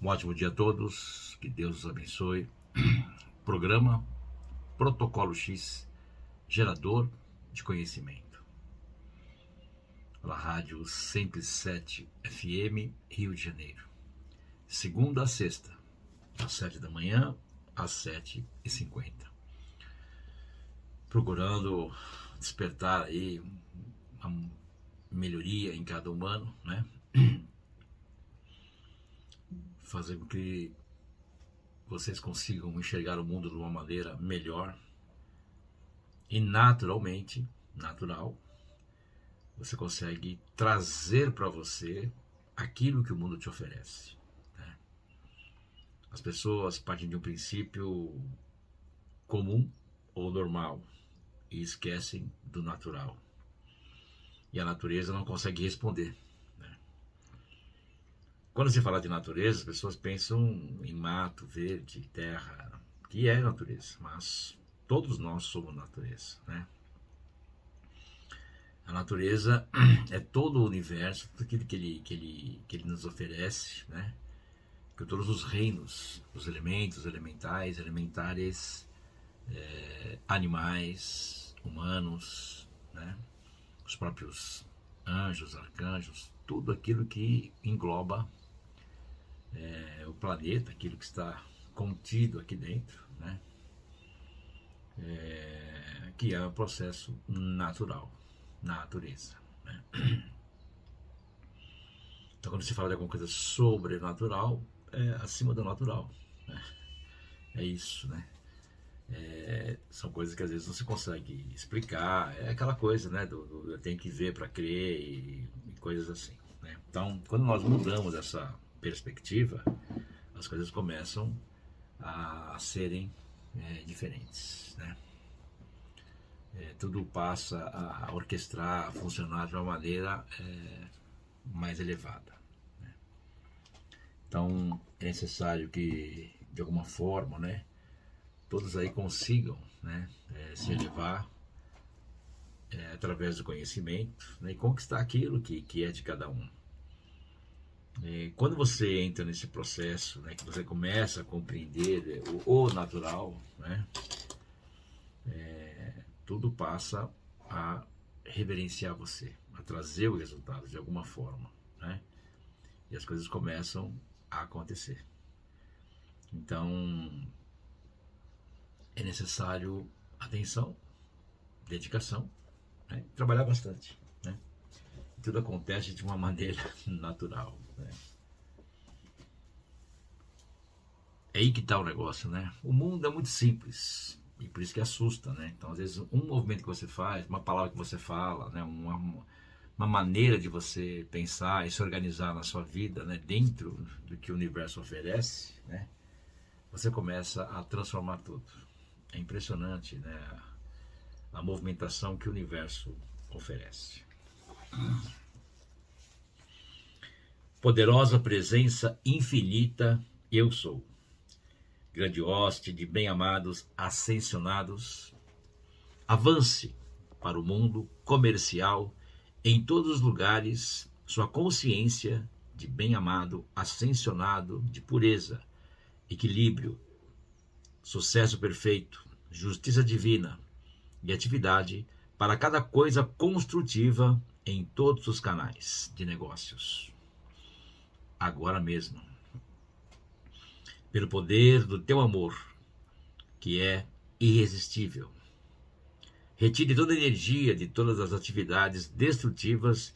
Um ótimo dia a todos, que Deus os abençoe. Programa Protocolo X, gerador de conhecimento. Pela Rádio 107 FM, Rio de Janeiro. Segunda a sexta, às 7 da manhã, às 7h50. Procurando despertar aí uma melhoria em cada humano, né? Fazer com que vocês consigam enxergar o mundo de uma maneira melhor e naturalmente, você consegue trazer para você aquilo que o mundo te oferece, né? As pessoas partem de um princípio comum ou normal e esquecem do natural. E a natureza não consegue responder. Quando se fala de natureza, as pessoas pensam em mato, verde, terra, que é natureza, mas todos nós somos natureza, né? A natureza é todo o universo, tudo aquilo que ele nos oferece, né? Que todos os reinos, os elementos, elementais, elementares, animais, humanos, né? Os próprios anjos, arcanjos, tudo aquilo que engloba o planeta, aquilo que está contido aqui dentro, né? Que é um processo natural, na natureza, né? Então, quando se fala de alguma coisa sobrenatural, é acima do natural, né? É isso, né? São coisas que às vezes não se consegue explicar, é aquela coisa, né? Eu tenho que ver para crer e coisas assim, né? Então, quando nós mudamos essa perspectiva, as coisas começam a serem diferentes, né? Tudo passa a orquestrar, a funcionar de uma maneira mais elevada, né? Então é necessário que, de alguma forma, né, todos aí consigam, né, se elevar através do conhecimento, né, e conquistar aquilo que é de cada um. Quando você entra nesse processo, né, que você começa a compreender o natural, né, tudo passa a reverenciar você, a trazer o resultado de alguma forma, né? E as coisas começam a acontecer. Então, é necessário atenção, dedicação, né? Trabalhar bastante, né? Tudo acontece de uma maneira natural, né? É aí que está o negócio, né? O mundo é muito simples e por isso que assusta, né? Então, às vezes, um movimento que você faz, uma palavra que você fala, né? Uma maneira de você pensar e se organizar na sua vida, né? Dentro do que o universo oferece, né? Você começa a transformar tudo. É impressionante, né? A movimentação que o universo oferece. Poderosa presença infinita, eu sou. Grande hoste de bem-amados ascensionados, avance para o mundo comercial em todos os lugares sua consciência de bem-amado ascensionado de pureza, equilíbrio, sucesso perfeito, justiça divina e atividade para cada coisa construtiva em todos os canais de negócios. Agora mesmo. Pelo poder do teu amor, que é irresistível. Retire toda a energia de todas as atividades destrutivas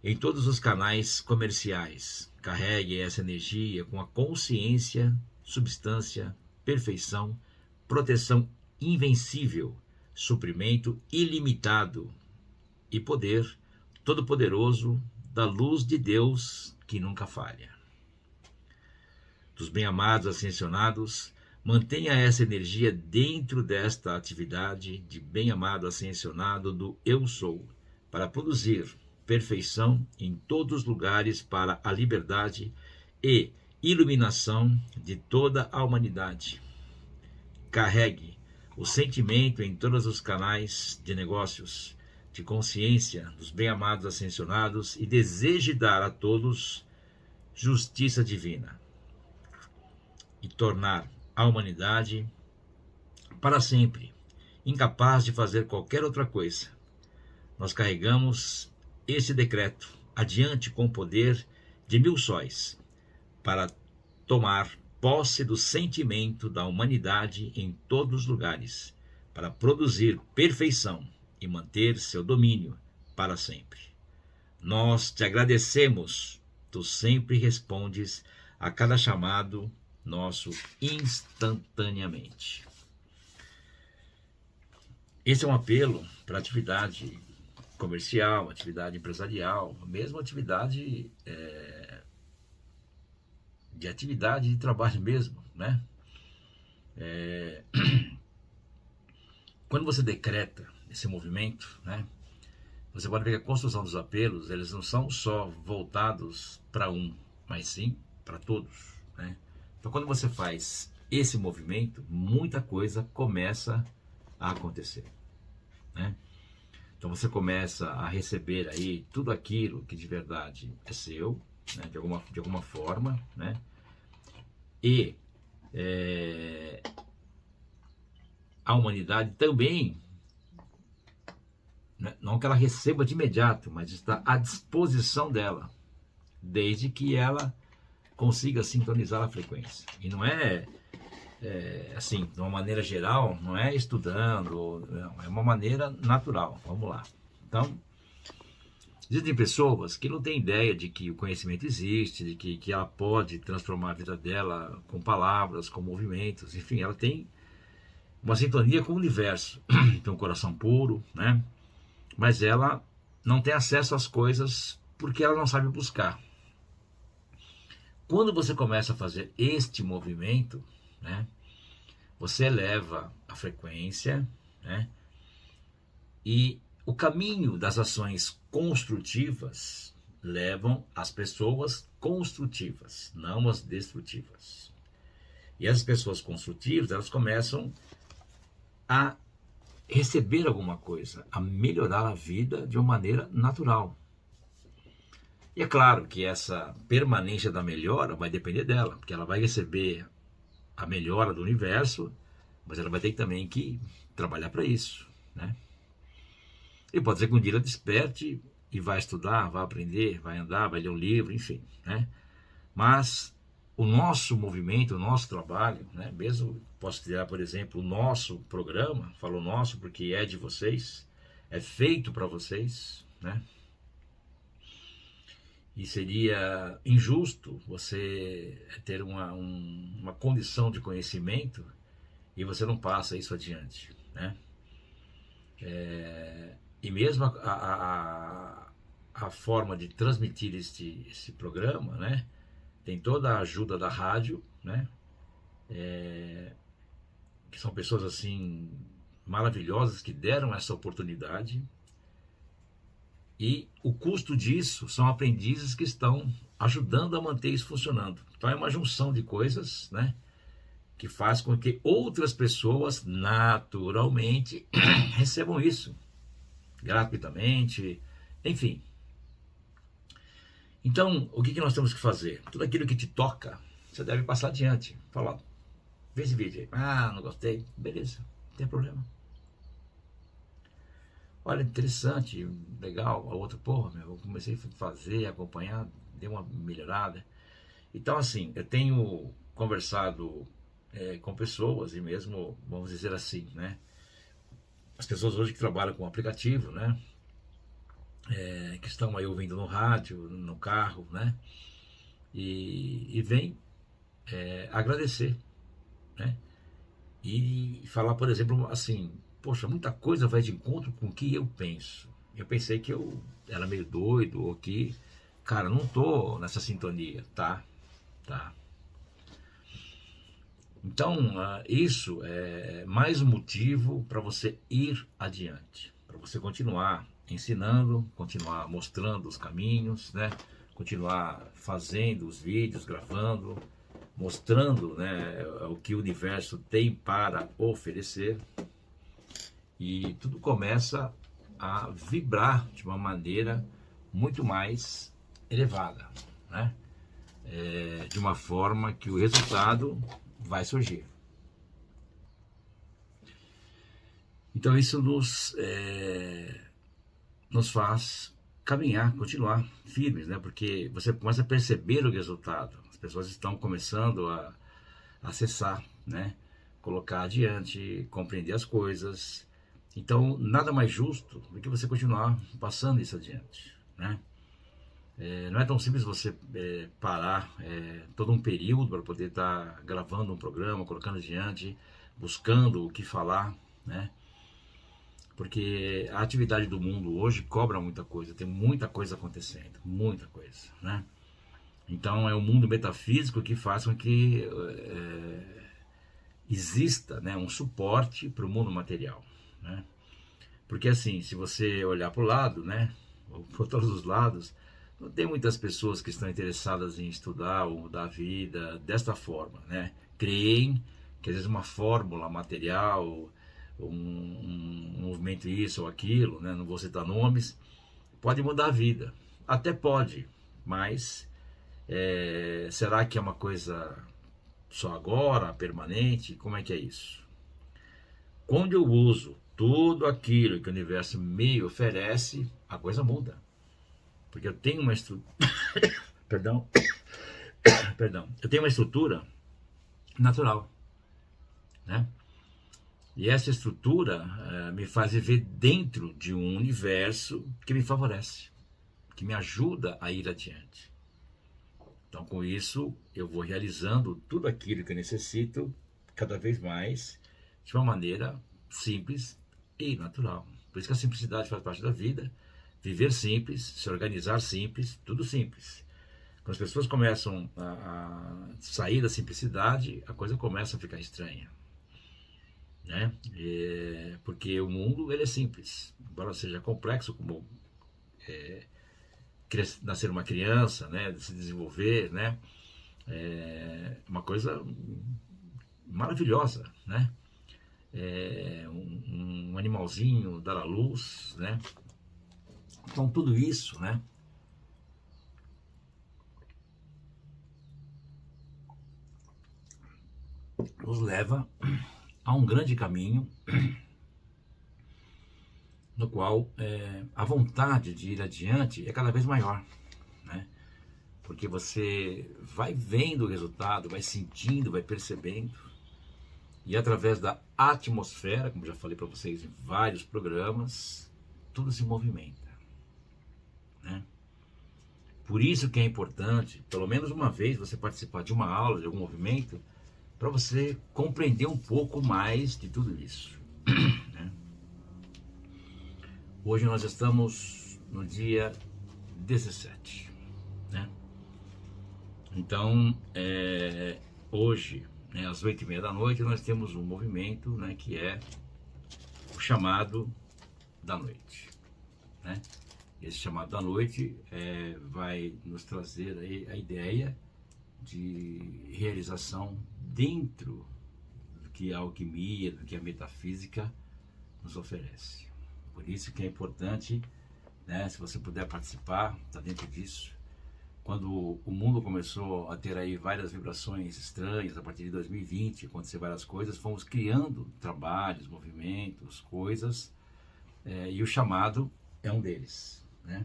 em todos os canais comerciais. Carregue essa energia com a consciência, substância, perfeição, proteção invencível, suprimento ilimitado e poder todo-poderoso da luz de Deus que nunca falha. Dos bem-amados ascensionados, mantenha essa energia dentro desta atividade de bem-amado ascensionado do Eu Sou, para produzir perfeição em todos os lugares para a liberdade e iluminação de toda a humanidade. Carregue o sentimento em todos os canais de negócios, de consciência dos bem-amados ascensionados e deseje dar a todos justiça divina. e tornar a humanidade para sempre incapaz de fazer qualquer outra coisa. Nós carregamos esse decreto adiante com o poder de 1000 sóis para tomar posse do sentimento da humanidade em todos os lugares, para produzir perfeição e manter seu domínio para sempre. Nós te agradecemos, tu sempre respondes a cada chamado nosso instantaneamente. Esse é um apelo para atividade comercial, atividade empresarial, mesmo atividade de trabalho mesmo, né? Quando você decreta esse movimento, né? Você pode ver que a construção dos apelos, eles não são só voltados para um, mas sim para todos, né? Então, quando você faz esse movimento, muita coisa começa a acontecer, né? Então, você começa a receber aí tudo aquilo que de verdade é seu, né? de alguma forma, né? E a humanidade também, não que ela receba de imediato, mas está à disposição dela, desde que ela consiga sintonizar a frequência. E não assim, de uma maneira geral, não é estudando, não, é uma maneira natural. Vamos lá. Então, existem pessoas que não têm ideia de que o conhecimento existe, de que ela pode transformar a vida dela com palavras, com movimentos, enfim, ela tem uma sintonia com o universo, tem um coração puro, né? Mas ela não tem acesso às coisas porque ela não sabe buscar. Quando você começa a fazer este movimento, né, você eleva a frequência, né, e o caminho das ações construtivas levam as pessoas construtivas, não as destrutivas. E as pessoas construtivas, elas começam a receber alguma coisa, a melhorar a vida de uma maneira natural. E é claro que essa permanência da melhora vai depender dela, porque ela vai receber a melhora do universo, mas ela vai ter também que trabalhar para isso, né? E pode ser que um dia ela desperte e vai estudar, vai aprender, vai andar, vai ler um livro, enfim, né? Mas o nosso movimento, o nosso trabalho, né? Mesmo posso criar, por exemplo, o nosso programa, falo nosso porque é de vocês, é feito para vocês, né? E seria injusto você ter uma condição de conhecimento e você não passa isso adiante, né? E mesmo a forma de transmitir esse programa, né? Tem toda a ajuda da rádio, né? Que são pessoas assim maravilhosas que deram essa oportunidade. E o custo disso são aprendizes que estão ajudando a manter isso funcionando. Então é uma junção de coisas, né, que faz com que outras pessoas naturalmente recebam isso gratuitamente, enfim. Então, o que nós temos que fazer? Tudo aquilo que te toca, você deve passar adiante. Falar, vê esse vídeo aí. Ah, não gostei. Beleza, não tem problema. Olha, interessante, legal. A outra, porra, eu comecei a fazer, acompanhar, deu uma melhorada. Então, assim, eu tenho conversado com pessoas e mesmo, vamos dizer assim, né? As pessoas hoje que trabalham com aplicativo, né? Que estão aí ouvindo no rádio, no carro, né? E vem agradecer, né? E falar, por exemplo, assim, poxa, muita coisa vai de encontro com o que eu penso. Eu pensei que eu era meio doido ou que, cara, não tô nessa sintonia, tá? Então, isso é mais um motivo para você ir adiante, para você continuar ensinando, continuar mostrando os caminhos, né? Continuar fazendo os vídeos, gravando, mostrando, né, o que o universo tem para oferecer. E tudo começa a vibrar de uma maneira muito mais elevada, né? De uma forma que o resultado vai surgir. Então isso nos faz caminhar, continuar firmes, né? Porque você começa a perceber o resultado. As pessoas estão começando a acessar, né? Colocar adiante, compreender as coisas. Então, nada mais justo do que você continuar passando isso adiante, né? Não é tão simples você parar todo um período para poder estar gravando um programa, colocando adiante, buscando o que falar, né? Porque a atividade do mundo hoje cobra muita coisa, tem muita coisa acontecendo, muita coisa, né? Então é o mundo metafísico que faz com que exista, né, um suporte para o mundo material, né? Porque assim, se você olhar para o lado, né, ou por todos os lados, não tem muitas pessoas que estão interessadas em estudar ou mudar a vida desta forma, né? Creem que às vezes uma fórmula material, um movimento isso ou aquilo, né? Não vou citar nomes, pode mudar a vida. Até pode, mas será que é uma coisa só agora, permanente? Como é que é isso? Quando eu uso tudo aquilo que o universo me oferece, a coisa muda. Porque eu tenho uma estrutura... Perdão. Eu tenho uma estrutura natural, né? E essa estrutura me faz viver dentro de um universo que me favorece, que me ajuda a ir adiante. Então, com isso, eu vou realizando tudo aquilo que eu necessito cada vez mais de uma maneira simples e natural. Por isso que a simplicidade faz parte da vida. Viver simples, se organizar simples, tudo simples. Quando as pessoas começam a sair da simplicidade, a coisa começa a ficar estranha, né? Porque o mundo ele é simples, embora seja complexo, como nascer uma criança, né? Se desenvolver, né? Uma coisa maravilhosa, né? Um animalzinho dar à luz, né? Então tudo isso, né? Nos leva a um grande caminho no qual a vontade de ir adiante é cada vez maior, né? Porque você vai vendo o resultado, vai sentindo, vai percebendo, e através da atmosfera, como já falei para vocês em vários programas, tudo se movimenta, né? Por isso que é importante, pelo menos uma vez, você participar de uma aula, de algum movimento, para você compreender um pouco mais de tudo isso, né? Hoje nós estamos no dia 17, né? Então, hoje, né, às 8h30 da noite, nós temos um movimento, né, que é o chamado da noite, né? Esse chamado da noite vai nos trazer aí a ideia de realização dentro do que a alquimia, do que a metafísica nos oferece. Por isso que é importante, né, se você puder participar, está dentro disso. Quando o mundo começou a ter aí várias vibrações estranhas, a partir de 2020, aconteceu várias coisas, fomos criando trabalhos, movimentos, coisas, e o chamado é um deles, né?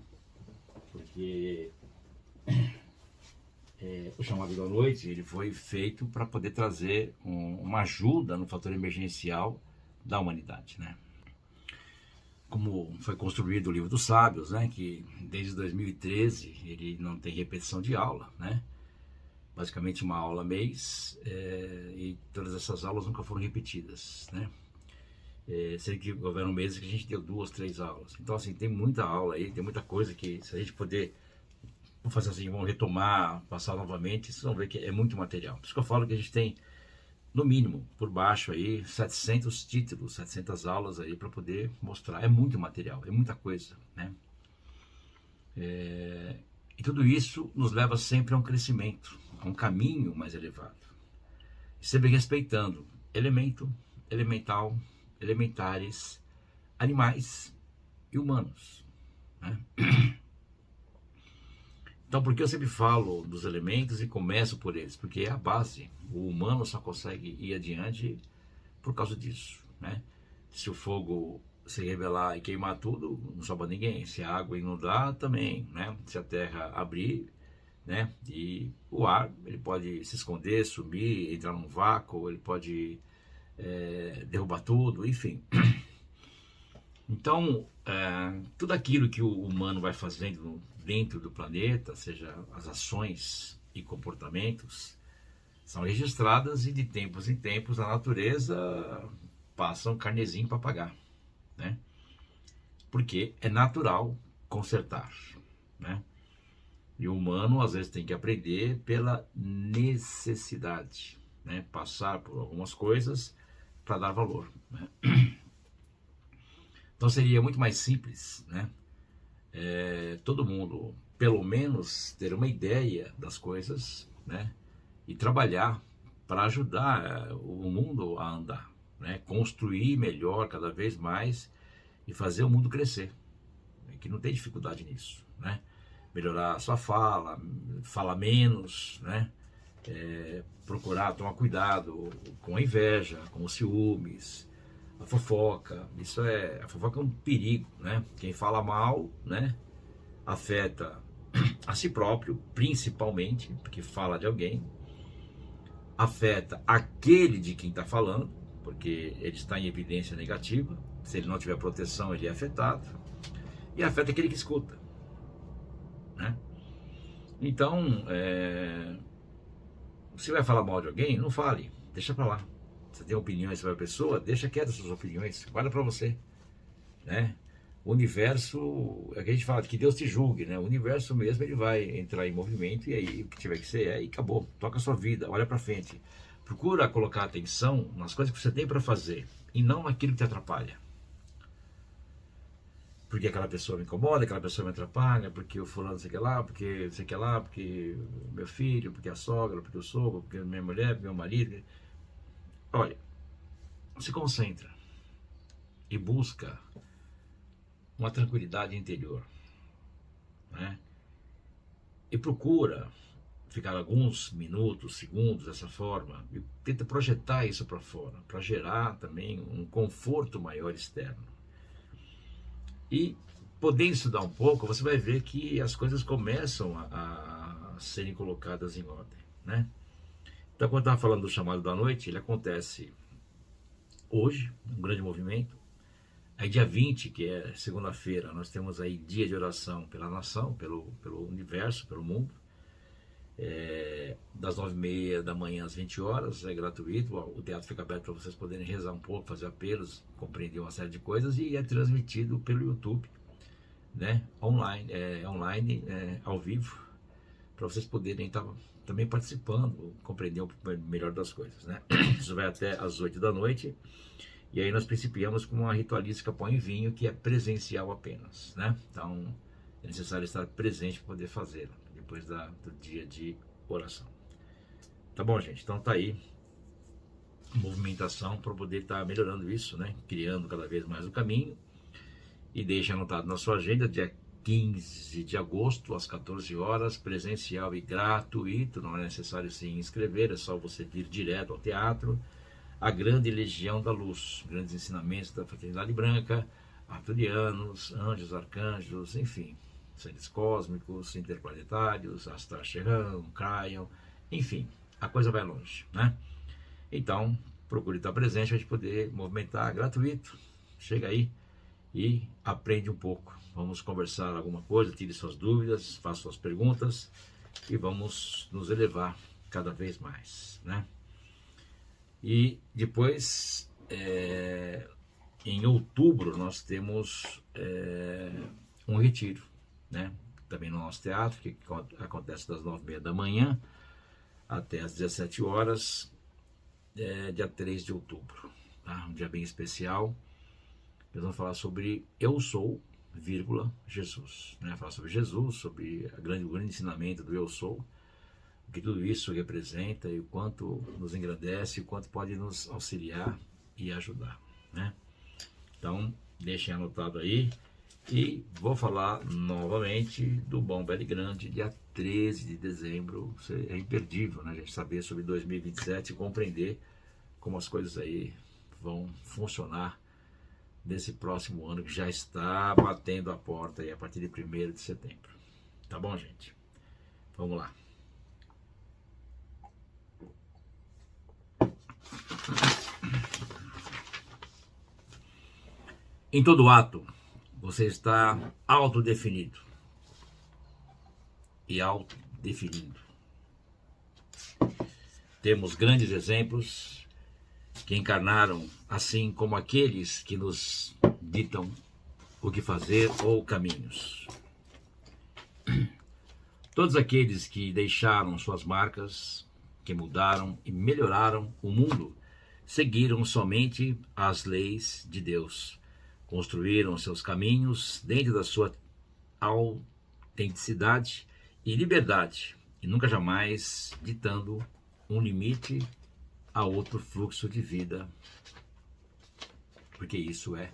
Porque o chamado da noite, ele foi feito para poder trazer uma ajuda no fator emergencial da humanidade, né? Como foi construído o Livro dos Sábios, né, que desde 2013 ele não tem repetição de aula, né? Basicamente uma aula mês, e todas essas aulas nunca foram repetidas, né? Sei que houveram meses que a gente deu 2, 3 aulas. Então, assim, tem muita aula aí, tem muita coisa que, se a gente puder, vamos fazer assim, vamos retomar, passar novamente, vocês vão ver que é muito material. Por isso que eu falo que a gente tem, no mínimo, por baixo aí, 700 títulos, 700 aulas aí para poder mostrar. É muito material, é muita coisa, né? E tudo isso nos leva sempre a um crescimento, a um caminho mais elevado. E sempre respeitando elemento, elemental, elementares, animais e humanos, né? Então, por que eu sempre falo dos elementos e começo por eles? Porque é a base. O humano só consegue ir adiante por causa disso, né? Se o fogo se rebelar e queimar tudo, não sobra ninguém. Se a água inundar, também, né? Se a terra abrir, né? E o ar, ele pode se esconder, sumir, entrar num vácuo, ele pode derrubar tudo, enfim. Então, tudo aquilo que o humano vai fazendo dentro do planeta, seja as ações e comportamentos, são registradas e de tempos em tempos a natureza passa um carnezinho para pagar, né? Porque é natural consertar, né? E o humano às vezes tem que aprender pela necessidade, né? Passar por algumas coisas para dar valor, né? Então seria muito mais simples, né? Todo mundo, pelo menos, ter uma ideia das coisas, né? E trabalhar para ajudar o mundo a andar, né? Construir melhor cada vez mais e fazer o mundo crescer, que não tem dificuldade nisso, né? Melhorar a sua fala, falar menos, né? Procurar tomar cuidado com a inveja, com os ciúmes, a fofoca. A fofoca é um perigo, né? Quem fala mal, né, afeta a si próprio, principalmente, porque fala de alguém, afeta aquele de quem está falando, porque ele está em evidência negativa. Se ele não tiver proteção, ele é afetado, e afeta aquele que escuta, né? Então, se vai falar mal de alguém, não fale, deixa para lá. Você tem opiniões sobre a pessoa, deixa quieto as suas opiniões, guarda para você, né? O universo, é que a gente fala, que Deus te julgue, né? O universo mesmo, ele vai entrar em movimento, e aí o que tiver que ser, e acabou. Toca a sua vida, olha para frente. Procura colocar atenção nas coisas que você tem para fazer, e não naquilo que te atrapalha. Porque aquela pessoa me incomoda, aquela pessoa me atrapalha, porque o fulano sei que lá, porque sei que lá, porque meu filho, porque a sogra, porque o sogro, porque minha mulher, porque meu marido. Olha, se concentra e busca uma tranquilidade interior, né? E procura ficar alguns minutos, segundos dessa forma e tenta projetar isso para fora, para gerar também um conforto maior externo. E podendo estudar um pouco, você vai ver que as coisas começam a serem colocadas em ordem, né? Então, quando eu estava falando do chamado da noite, ele acontece hoje, um grande movimento. Aí dia 20, que é segunda-feira, nós temos aí dia de oração pela nação, pelo universo, pelo mundo. Das 9h30 da manhã às 20 horas, é gratuito. O teatro fica aberto para vocês poderem rezar um pouco, fazer apelos, compreender uma série de coisas, e é transmitido pelo YouTube, né? Online, ao vivo, para vocês poderem estar também participando, compreender um pouco melhor das coisas, né? Isso vai até às 8 da noite. E aí nós principiamos com uma ritualística pão e vinho, que é presencial apenas, né? Então é necessário estar presente para poder fazê-lo, depois do dia de oração. Tá bom, gente? Então tá aí movimentação para poder estar melhorando isso, né? Criando cada vez mais o caminho. E deixe anotado na sua agenda, dia 15 de agosto, às 14 horas, presencial e gratuito. Não é necessário se inscrever, é só você vir direto ao teatro. A Grande Legião da Luz, grandes ensinamentos da Fraternidade Branca, arturianos, anjos, arcanjos, enfim, seres cósmicos, interplanetários, Astacheran, Cryon, enfim, a coisa vai longe, né? Então, procure estar presente para a gente poder movimentar, gratuito. Chega aí e aprende um pouco. Vamos conversar alguma coisa, tire suas dúvidas, faça suas perguntas e vamos nos elevar cada vez mais, né? E depois, em outubro, nós temos um retiro, né? Também no nosso teatro, que acontece das 9h30 da manhã até as 17 horas, dia 3 de outubro. Tá? Um dia bem especial. Nós vamos falar sobre Eu Sou, Jesus. Né? Falar sobre Jesus, sobre o grande ensinamento do Eu Sou, o que tudo isso representa e o quanto nos engrandece, o quanto pode nos auxiliar e ajudar, né? Então, deixem anotado aí. E vou falar novamente do Bom Velho Grande, dia 13 de dezembro. É imperdível, né, a gente saber sobre 2027 e compreender como as coisas aí vão funcionar nesse próximo ano que já está batendo a porta aí a partir de 1º de setembro. Tá bom, gente? Vamos lá. Em todo ato, você está autodefinido e autodefinindo. Temos grandes exemplos que encarnaram assim como aqueles que nos ditam o que fazer ou caminhos. Todos aqueles que deixaram suas marcas, que mudaram e melhoraram o mundo, seguiram somente as leis de Deus. Construíram seus caminhos dentro da sua autenticidade e liberdade, e nunca jamais ditando um limite a outro fluxo de vida, porque isso é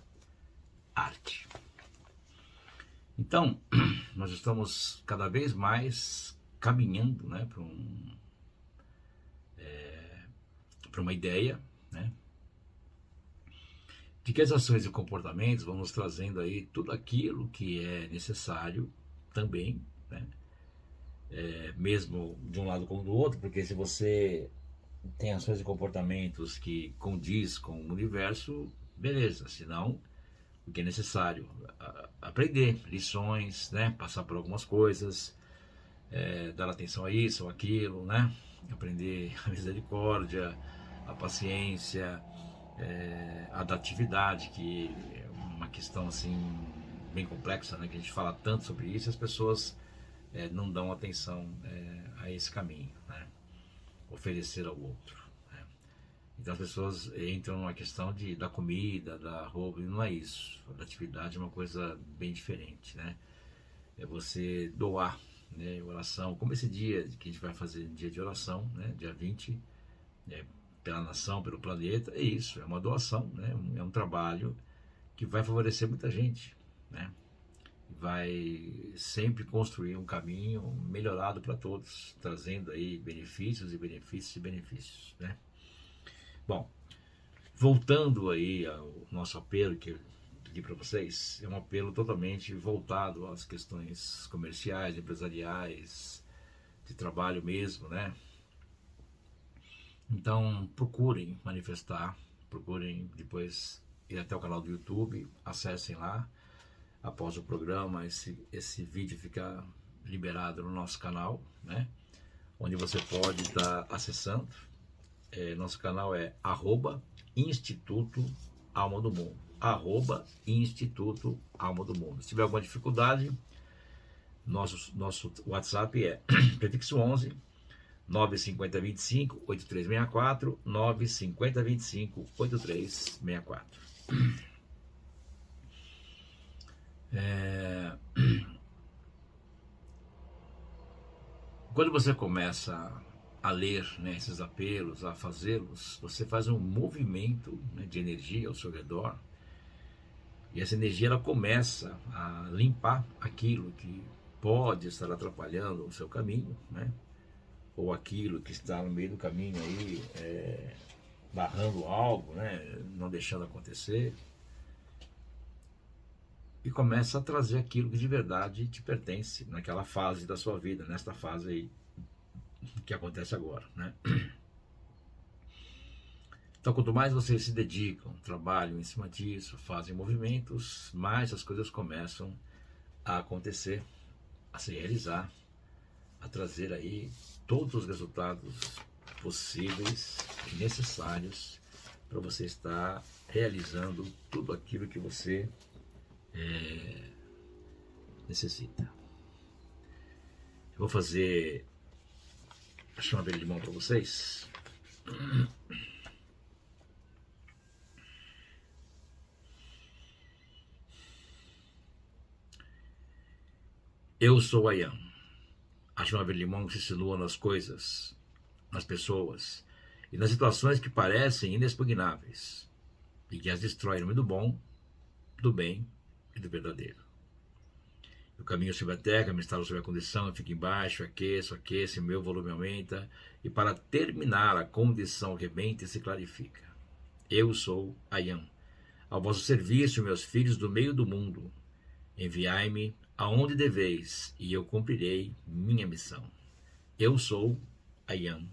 arte. Então, nós estamos cada vez mais caminhando, né, para uma ideia, né, de que as ações e comportamentos vão nos trazendo aí tudo aquilo que é necessário também, né, mesmo de um lado como do outro, porque se você tem ações e comportamentos que condiz com o universo, beleza, senão o que é necessário aprender lições, né, passar por algumas coisas, dar atenção a isso ou aquilo, né, aprender a misericórdia, a paciência, a adaptividade, que é uma questão assim bem complexa, né, que a gente fala tanto sobre isso e as pessoas não dão atenção a esse caminho, né, oferecer ao outro. Então as pessoas entram numa questão da comida, da roupa, e não é isso. A atividade é uma coisa bem diferente, né? É você doar, né? Oração, como esse dia que a gente vai fazer, dia de oração, né? Dia 20, pela nação, pelo planeta, é isso, é uma doação, né? É um trabalho que vai favorecer muita gente, né? Vai sempre construir um caminho melhorado para todos, trazendo aí benefícios e benefícios e benefícios, né? Bom, voltando aí ao nosso apelo que eu pedi para vocês, é um apelo totalmente voltado às questões comerciais, empresariais, de trabalho mesmo, né? Então, procurem manifestar, procurem depois ir até o canal do YouTube, acessem lá. Após o programa, esse vídeo fica liberado no nosso canal, né? Onde você pode estar acessando. Nosso canal é @Instituto Alma do Mundo. @Instituto Alma do Mundo. Se tiver alguma dificuldade, nosso WhatsApp é prefixo 11 95025 8364 95025 8364. Quando você começa a ler, né, esses apelos, a fazê-los, você faz um movimento, né, de energia ao seu redor, e essa energia ela começa a limpar aquilo que pode estar atrapalhando o seu caminho, né, ou aquilo que está no meio do caminho aí, barrando algo, né, não deixando acontecer, e começa a trazer aquilo que de verdade te pertence naquela fase da sua vida, nesta fase aí que acontece agora, né? Então, quanto mais vocês se dedicam, trabalham em cima disso, fazem movimentos, mais as coisas começam a acontecer, a se realizar, a trazer aí todos os resultados possíveis e necessários para você estar realizando tudo aquilo que você necessita. Eu vou fazer a chave de limão para vocês. Eu sou Ayan. A chave de limão que se insinua nas coisas, nas pessoas e nas situações que parecem inexpugnáveis e que as destrói no nome do bom, do bem e do verdadeiro. Eu caminho sobre a terra, me instalo sobre a condição, eu fico embaixo, aqueço, meu volume aumenta. E para terminar, a condição rebenta e se clarifica. Eu sou Ayam. Ao vosso serviço, meus filhos do meio do mundo. Enviai-me aonde deveis, e eu cumprirei minha missão. Eu sou Ayam.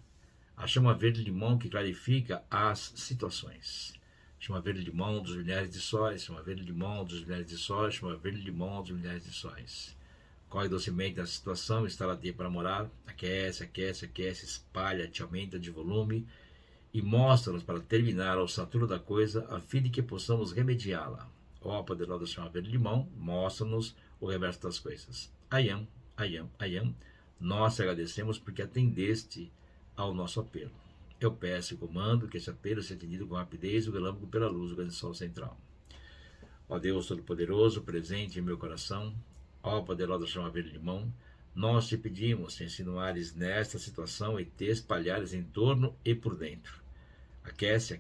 A chama verde-limão que clarifica as situações. Chama verde-limão dos milhares de sóis, chama verde-limão dos milhares de sóis, chama verde-limão dos milhares de sóis. Corre docemente a situação, instala-te para morar, aquece, espalha, te aumenta de volume e mostra-nos para terminar a ossatura da coisa, a fim de que possamos remediá-la. Ó poderosa chama verde-limão, mostra-nos o reverso das coisas. Ayam, Ayam, Ayam, nós te agradecemos porque atendeste ao nosso apelo. Eu peço e comando que esse apelo seja atendido com rapidez, o relâmpago pela luz do grande sol central. Ó Deus Todo-Poderoso, presente em meu coração, ó poderosa chama verde-limão, nós te pedimos, te insinuares nesta situação e te espalhares em torno e por dentro. Aquece,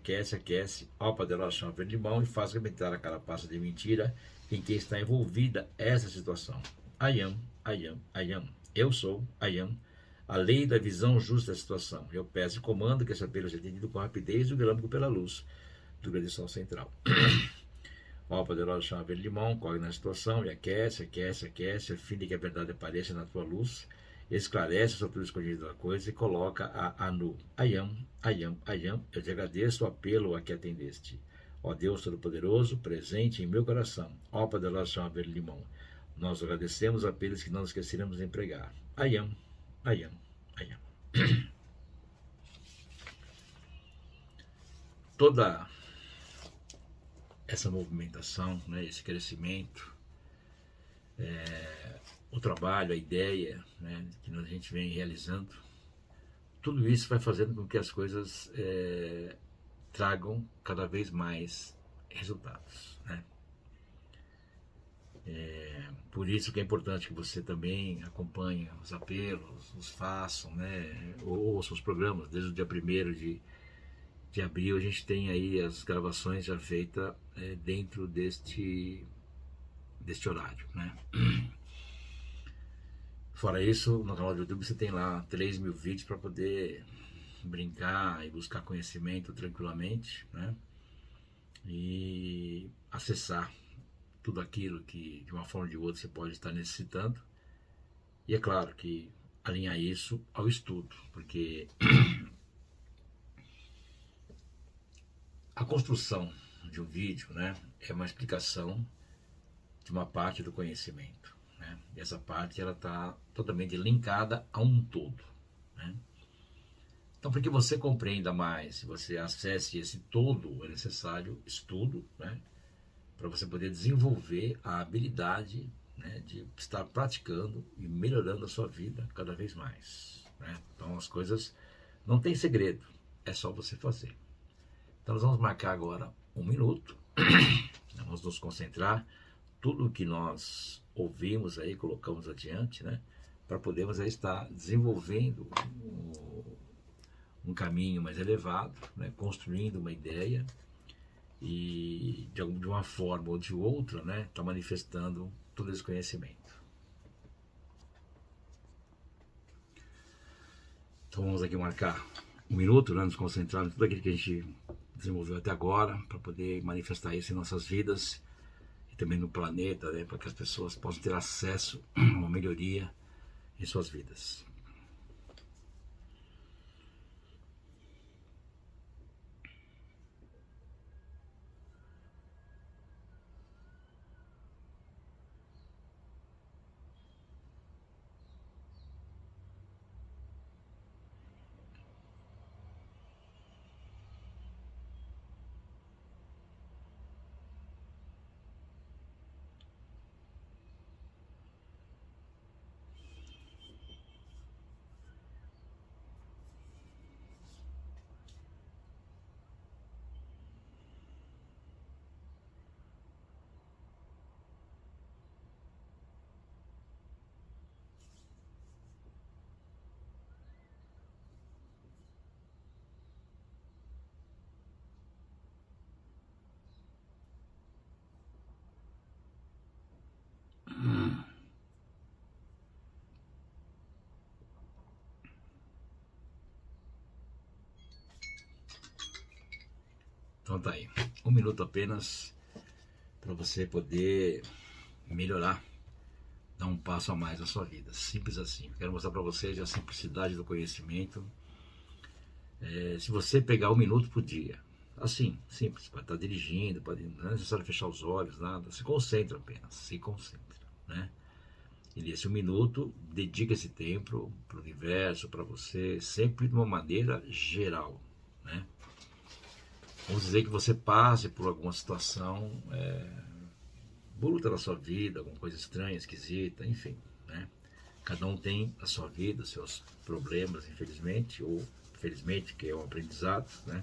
ó poderosa chama verde-limão e faz arrebentar a carapaça de mentira em que está envolvida essa situação. Ayam, Ayam, Ayam. Eu sou Ayam, a lei da visão justa da situação. Eu peço e comando que esse apelo seja atendido com rapidez e o relâmpago pela luz do grande sol central. Ó poderosa chama verde-limão, corre na situação e aquece, a fim de que a verdade apareça na tua luz, esclarece a estrutura escondida da coisa e coloca-a nu. Ayam, Ayam, Ayam, eu te agradeço o apelo a que atendeste. Ó Deus Todo-Poderoso, presente em meu coração, ó poderosa chama verde-limão, nós agradecemos apelos que não esqueceremos de empregar. Ayam, Ayam, Ayam. Toda essa movimentação, né, esse crescimento, o trabalho, a ideia, né, que a gente vem realizando, tudo isso vai fazendo com que as coisas tragam cada vez mais resultados, né? Por isso que é importante que você também acompanhe os apelos, os façam, né, ouça os programas. Desde o dia 1º de abril a gente tem aí as gravações já feitas dentro deste horário, né? Fora isso, no canal do YouTube você tem lá 3.000 vídeos para poder brincar e buscar conhecimento tranquilamente, né? E acessar tudo aquilo que de uma forma ou de outra você pode estar necessitando. E é claro que alinhar isso ao estudo, porque a construção de um vídeo, né, é uma explicação de uma parte do conhecimento, né? E essa parte ela está totalmente linkada a um todo, né? Então, para que você compreenda mais, se você acesse esse todo, é necessário estudo, né, para você poder desenvolver a habilidade, né, de estar praticando e melhorando a sua vida cada vez mais, né? Então, as coisas não tem segredo, é só você fazer. Então, nós vamos marcar agora 1 minuto, vamos nos concentrar, tudo que nós ouvimos aí, colocamos adiante, né, para podermos aí estar desenvolvendo um caminho mais elevado, né, construindo uma ideia e de uma forma ou de outra, né, está manifestando todo esse conhecimento. Então vamos aqui marcar 1 minuto, né, nos concentrar em tudo aquilo que a gente desenvolveu até agora, para poder manifestar isso em nossas vidas e também no planeta, né, para que as pessoas possam ter acesso a uma melhoria em suas vidas. Então tá aí, 1 minuto apenas para você poder melhorar, dar um passo a mais na sua vida. Simples assim. Quero mostrar para vocês a simplicidade do conhecimento. Se você pegar 1 minuto por dia, assim, simples, pode estar dirigindo, não é necessário fechar os olhos, nada. Se concentra apenas, se concentra, né? E nesse 1 minuto, dedica esse tempo para o universo, para você, sempre de uma maneira geral, né? Vamos dizer que você passe por alguma situação bruta na sua vida, alguma coisa estranha, esquisita, enfim, né? Cada um tem a sua vida, os seus problemas, infelizmente, ou felizmente, que é um aprendizado, né?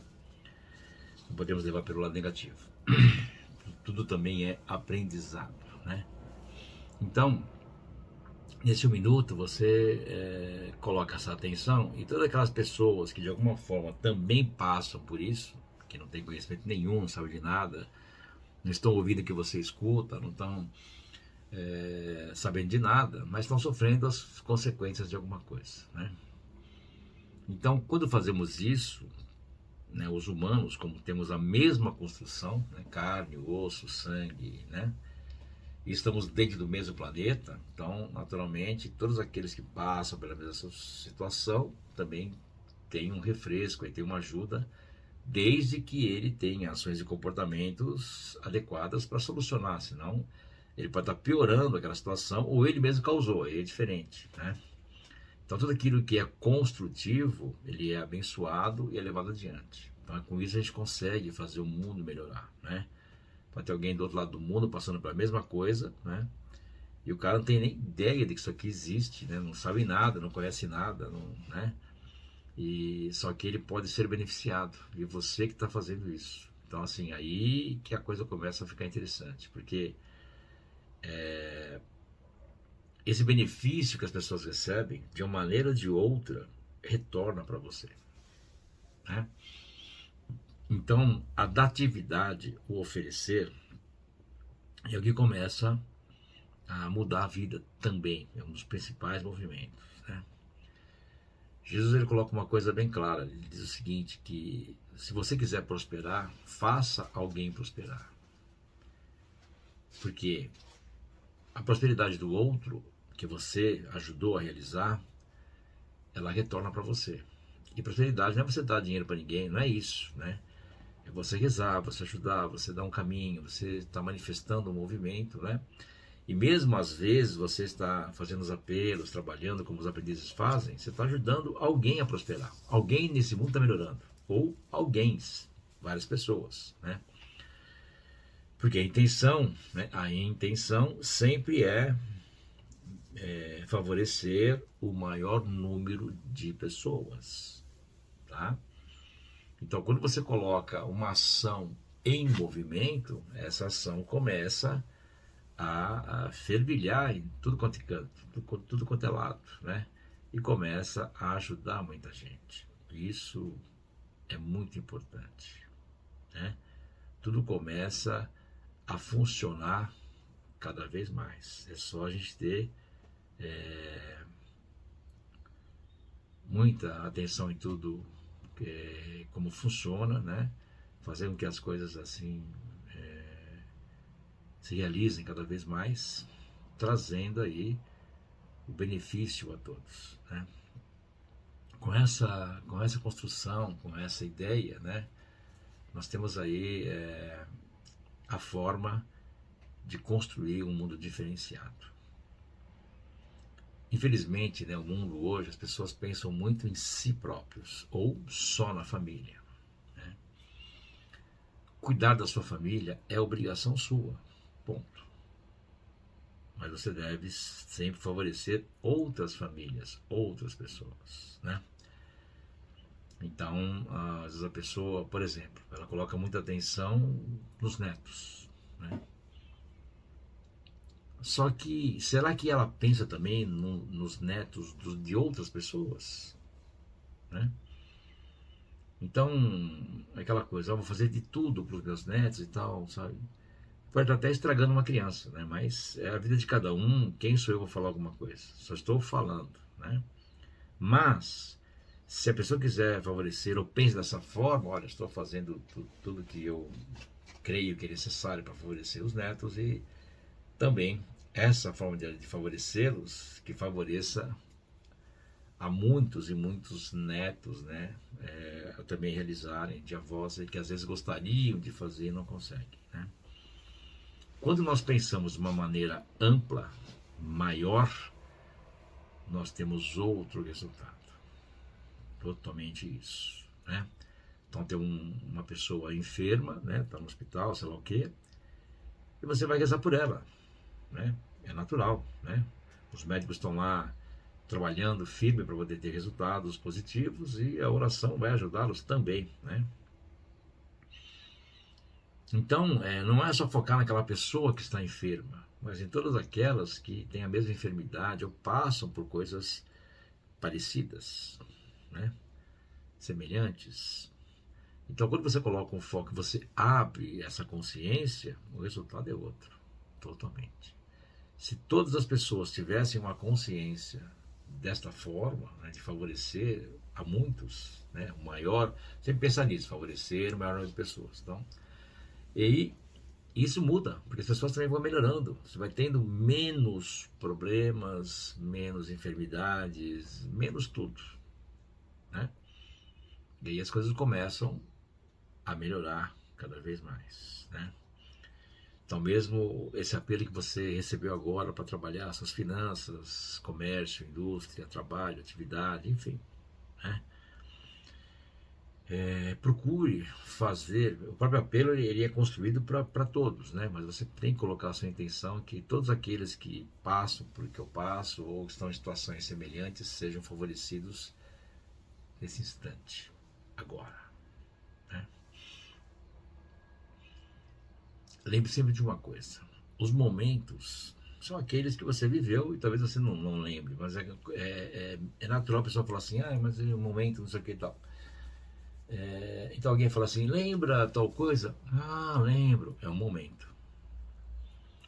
Não podemos levar pelo lado negativo. Tudo também é aprendizado, né? Então, nesse 1 minuto, você coloca essa atenção e todas aquelas pessoas que de alguma forma também passam por isso, que não tem conhecimento nenhum, não sabem de nada, não estão ouvindo o que você escuta, não estão sabendo de nada, mas estão sofrendo as consequências de alguma coisa, né? Então, quando fazemos isso, né, os humanos, como temos a mesma construção, né, carne, osso, sangue, né, e estamos dentro do mesmo planeta, então, naturalmente, todos aqueles que passam pela mesma situação também têm um refresco, têm uma ajuda, desde que ele tenha ações e comportamentos adequadas para solucionar, senão ele pode estar piorando aquela situação ou ele mesmo causou, aí é diferente, né? Então tudo aquilo que é construtivo, ele é abençoado e é levado adiante. Então com isso a gente consegue fazer o mundo melhorar, né? Pode ter alguém do outro lado do mundo passando pela mesma coisa, né? E o cara não tem nem ideia de que isso aqui existe, né? Não sabe nada, não conhece nada, não, né? E só que ele pode ser beneficiado, e você que está fazendo isso. Então assim, aí que a coisa começa a ficar interessante, porque esse benefício que as pessoas recebem, de uma maneira ou de outra, retorna para você, né? Então, a datividade, o oferecer, é o que começa a mudar a vida também. É um dos principais movimentos, né? Jesus, ele coloca uma coisa bem clara. Ele diz o seguinte, que se você quiser prosperar, faça alguém prosperar. Porque a prosperidade do outro, que você ajudou a realizar, ela retorna para você. E prosperidade não é você dar dinheiro para ninguém, não é isso, né? É você rezar, você ajudar, você dar um caminho, você está manifestando um movimento, né? E mesmo às vezes você está fazendo os apelos, trabalhando como os aprendizes fazem, você está ajudando alguém a prosperar. Alguém nesse mundo está melhorando. Ou alguém, várias pessoas, né? Porque a intenção sempre é favorecer o maior número de pessoas, tá? Então, quando você coloca uma ação em movimento, essa ação começa a fervilhar em tudo quanto é canto, tudo quanto é lado, né? E começa a ajudar muita gente. Isso é muito importante, né? Tudo começa a funcionar cada vez mais. É só a gente ter muita atenção em tudo como funciona, né? Fazer com que as coisas assim se realizem cada vez mais, trazendo aí o benefício a todos, né? Com essa construção, com essa ideia, né? Nós temos aí a forma de construir um mundo diferenciado. Infelizmente, né, o mundo hoje, as pessoas pensam muito em si próprios ou só na família, né? Cuidar da sua família é obrigação sua, ponto. Mas você deve sempre favorecer outras famílias, outras pessoas, né? Então, às vezes a pessoa, por exemplo, ela coloca muita atenção nos netos, né? Só que, será que ela pensa também nos netos de outras pessoas, né? Então, aquela coisa, eu vou fazer de tudo para os meus netos e tal, sabe? Pode estar até estragando uma criança, né? Mas é a vida de cada um, quem sou eu para falar alguma coisa? Só estou falando, né? Mas, Se a pessoa quiser favorecer ou pensa dessa forma, olha, estou fazendo tudo que eu creio que é necessário para favorecer os netos, e também essa forma de favorecê-los, que favoreça a muitos e muitos netos, né, também realizarem, de avós que às vezes gostariam de fazer e não conseguem, né? Quando nós pensamos de uma maneira ampla, maior, nós temos outro resultado. Totalmente isso, né? Então tem uma pessoa enferma, né, tá no hospital, sei lá o quê, e você vai rezar por ela, né? É natural, né? Os médicos estão lá trabalhando firme para poder ter resultados positivos, e a oração vai ajudá-los também, né? Então, não é só focar naquela pessoa que está enferma, mas em todas aquelas que têm a mesma enfermidade ou passam por coisas parecidas, né? Semelhantes. Então, quando você coloca um foco, você abre essa consciência, o resultado é outro, totalmente. Se todas as pessoas tivessem uma consciência desta forma, né, de favorecer a muitos, né, o maior, sempre pensar nisso, favorecer o maior número de pessoas. Então, e isso muda, porque as pessoas também vão melhorando, você vai tendo menos problemas, menos enfermidades, menos tudo, né? E aí as coisas começam a melhorar cada vez mais, né? Então, mesmo esse apelo que você recebeu agora para trabalhar suas finanças, comércio, indústria, trabalho, atividade, enfim, né? Procure fazer, o próprio apelo ele é construído para todos, né? Mas você tem que colocar a sua intenção que todos aqueles que passam por que eu passo ou estão em situações semelhantes sejam favorecidos nesse instante, agora, né? Lembre sempre de uma coisa: os momentos são aqueles que você viveu e talvez você não lembre, mas é natural a pessoa falar assim, mas é um momento, não sei o que e tal. Então alguém fala assim, lembra tal coisa? Ah, lembro, é um momento.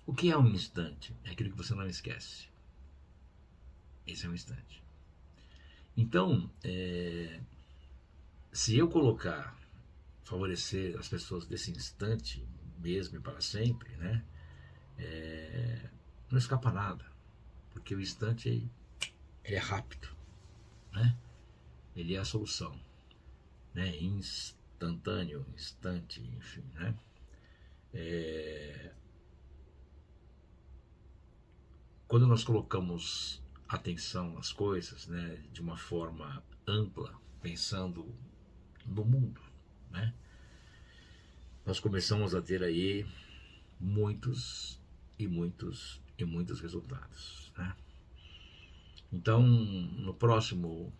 O que é um instante? É aquilo que você não esquece. Esse é um instante. Então, se eu colocar, favorecer as pessoas desse instante, mesmo e para sempre, né? Não escapa nada, porque o instante ele é rápido, né? Ele é a solução, né? Instantâneo, instante, enfim, né? Quando nós colocamos atenção nas coisas, né, de uma forma ampla, pensando no mundo, né, nós começamos a ter aí muitos e muitos e muitos resultados, né? Então, no próximo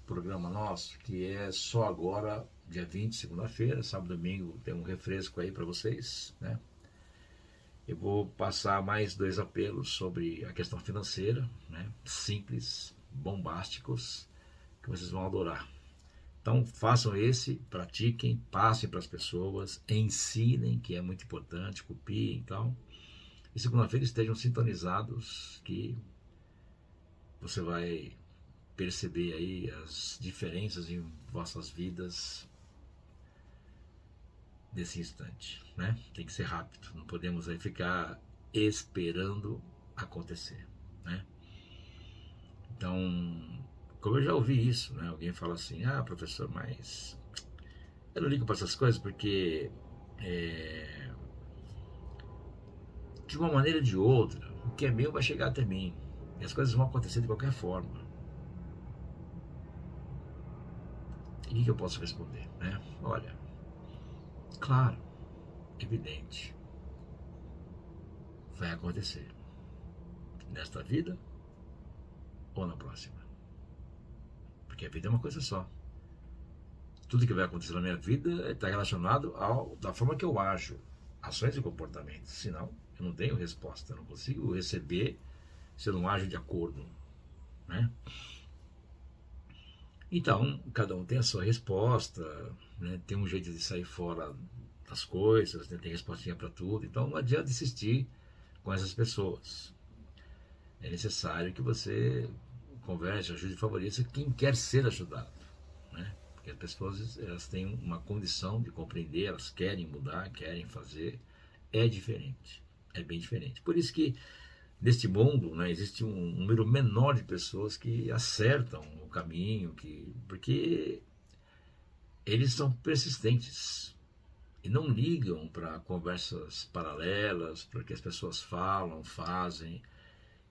programa nosso, que é só agora, dia 20, segunda-feira, sábado e domingo, tem um refresco aí para vocês, né? Eu vou passar mais 2 apelos sobre a questão financeira, né? Simples, bombásticos, que vocês vão adorar. Então façam esse, pratiquem, passem para as pessoas, ensinem, que é muito importante, copiem, então. E segunda-feira estejam sintonizados, que você vai perceber aí as diferenças em vossas vidas nesse instante, né? Tem que ser rápido, não podemos aí ficar esperando acontecer, né? Então, como eu já ouvi isso, né? Alguém fala assim, professor, mas eu não ligo para essas coisas porque de uma maneira ou de outra, o que é meu vai chegar até mim e as coisas vão acontecer de qualquer forma. E o que eu posso responder, né? Olha, claro, evidente, vai acontecer nesta vida ou na próxima, porque a vida é uma coisa só. Tudo que vai acontecer na minha vida está relacionado da forma que eu ajo, ações e comportamentos. Senão, eu não tenho resposta, eu não consigo receber se eu não ajo de acordo, né? Então, cada um tem a sua resposta, né? Tem um jeito de sair fora das coisas, né? Tem respostinha para tudo. Então, não adianta insistir com essas pessoas. É necessário que você converse, ajude e favoreça quem quer ser ajudado, Porque as pessoas, elas têm uma condição de compreender, elas querem mudar, querem fazer. É diferente, é bem diferente. Por isso que neste mundo, né, existe um número menor de pessoas que acertam o caminho, porque eles são persistentes e não ligam para conversas paralelas, para que as pessoas falam, fazem,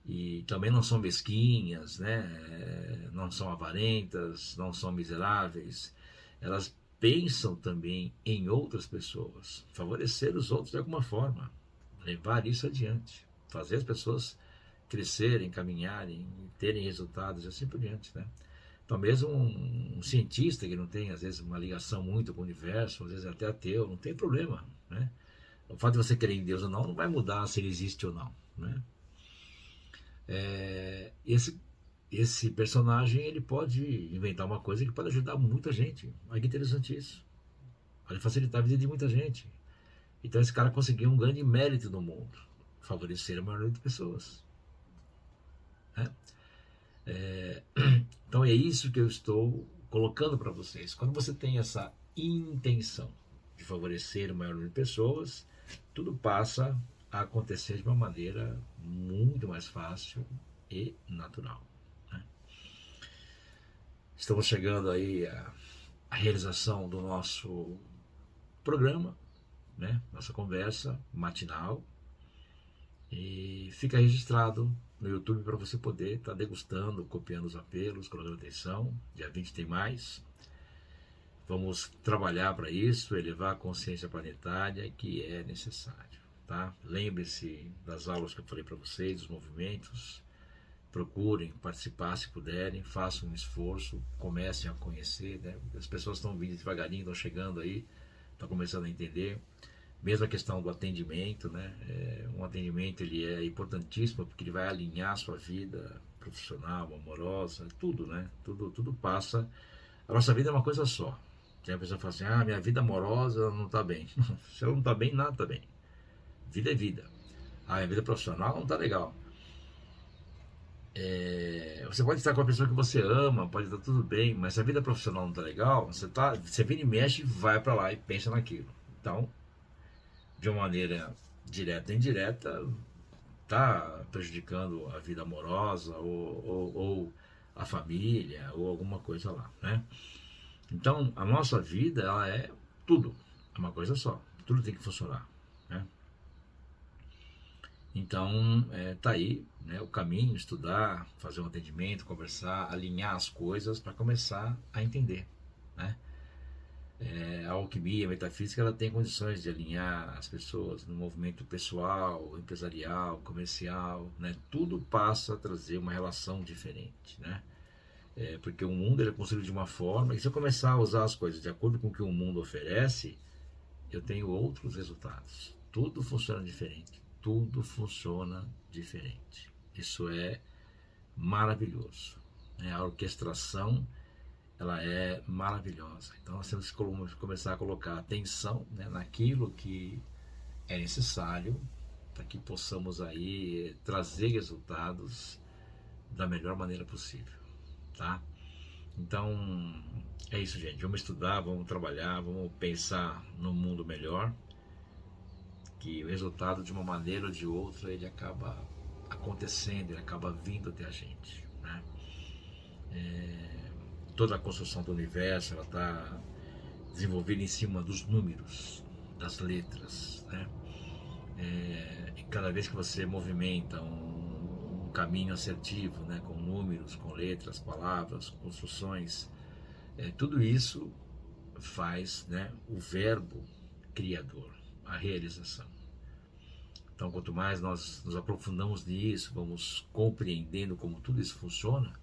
e também não são mesquinhas, né? Não são avarentas, não são miseráveis. Elas pensam também em outras pessoas, favorecer os outros de alguma forma, levar isso adiante, fazer as pessoas crescerem, caminharem, terem resultados e assim por diante, né? Então mesmo um cientista que não tem às vezes uma ligação muito com o universo, às vezes até ateu, não tem problema, né? O fato de você crer em Deus ou não vai mudar se ele existe ou não, né? Esse personagem, ele pode inventar uma coisa que pode ajudar muita gente. Olha que interessante isso. Pode facilitar a vida de muita gente. Então esse cara conseguiu um grande mérito no mundo, favorecer a maioria de pessoas, né? Então é isso que eu estou colocando para vocês. Quando você tem essa intenção de favorecer o maior número de pessoas, tudo passa a acontecer de uma maneira muito mais fácil e natural, né? Estamos chegando aí à realização do nosso programa, né? Nossa conversa matinal, e fica registrado no YouTube para você poder estar degustando, copiando os apelos, colocando atenção. Dia 20 tem mais. Vamos trabalhar para isso, elevar a consciência planetária que é necessário, tá? Lembre-se das aulas que eu falei para vocês, dos movimentos. Procurem participar se puderem, façam um esforço, comecem a conhecer, né? As pessoas estão vindo devagarinho, estão chegando aí, estão começando a entender. Mesmo a questão do atendimento, né? Um atendimento, ele é importantíssimo porque ele vai alinhar a sua vida profissional, amorosa, tudo, né? Tudo passa. A nossa vida é uma coisa só. Tem a pessoa que fala assim, minha vida amorosa não está bem. Se ela não está bem, nada está bem. Vida é vida. Minha vida profissional não está legal. Você pode estar com a pessoa que você ama, pode estar tudo bem, mas se a vida profissional não está legal, você vira e mexe, vai para lá e pensa naquilo. Então, de uma maneira direta ou indireta, está prejudicando a vida amorosa ou a família ou alguma coisa lá, né? Então, a nossa vida, ela é tudo, é uma coisa só, tudo tem que funcionar, né? Então, tá aí, né, o caminho, estudar, fazer um atendimento, conversar, alinhar as coisas para começar a entender, né? A alquimia, a metafísica, ela tem condições de alinhar as pessoas no movimento pessoal, empresarial, comercial, né? Tudo passa a trazer uma relação diferente, né? Porque o mundo ele é construído de uma forma, e se eu começar a usar as coisas de acordo com o que o mundo oferece, eu tenho outros resultados. Tudo funciona diferente. Tudo funciona diferente. Isso é maravilhoso, né? A orquestração, ela é maravilhosa. Então nós temos que começar a colocar atenção, né, naquilo que é necessário para que possamos aí trazer resultados da melhor maneira possível, tá? Então é isso, gente. Vamos estudar, vamos trabalhar, vamos pensar no mundo melhor, que o resultado de uma maneira ou de outra ele acaba acontecendo, ele acaba vindo até a gente, né? Toda a construção do universo ela está desenvolvida em cima dos números, das letras, né? E cada vez que você movimenta um caminho assertivo, né, com números, com letras, palavras, construções, tudo isso faz, né, o verbo criador, a realização. Então, quanto mais nós nos aprofundamos nisso, vamos compreendendo como tudo isso funciona,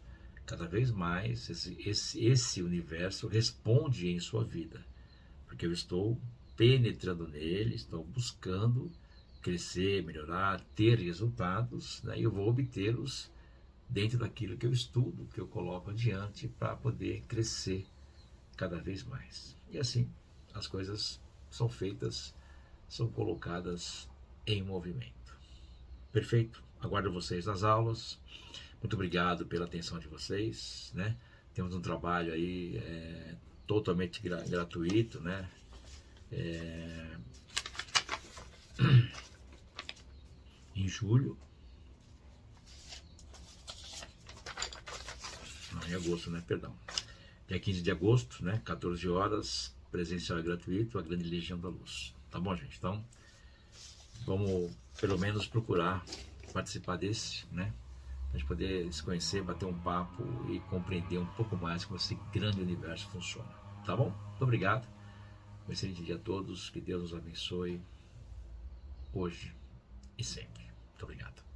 cada vez mais esse universo responde em sua vida, porque eu estou penetrando nele, estou buscando crescer, melhorar, ter resultados, né? E eu vou obtê-los dentro daquilo que eu estudo, que eu coloco adiante para poder crescer cada vez mais. E assim as coisas são feitas, são colocadas em movimento. Perfeito? Aguardo vocês nas aulas. Muito obrigado pela atenção de vocês, né? Temos um trabalho aí totalmente gratuito, né? Em julho, não, em agosto, né? Perdão. Dia 15 de agosto, né? 14 horas, presencial e gratuito, a Grande Legião da Luz. Tá bom, gente? Então, vamos pelo menos procurar participar desse, né? Pra gente poder se conhecer, bater um papo e compreender um pouco mais como esse grande universo funciona. Tá bom? Muito obrigado. Um excelente dia a todos. Que Deus nos abençoe hoje e sempre. Muito obrigado.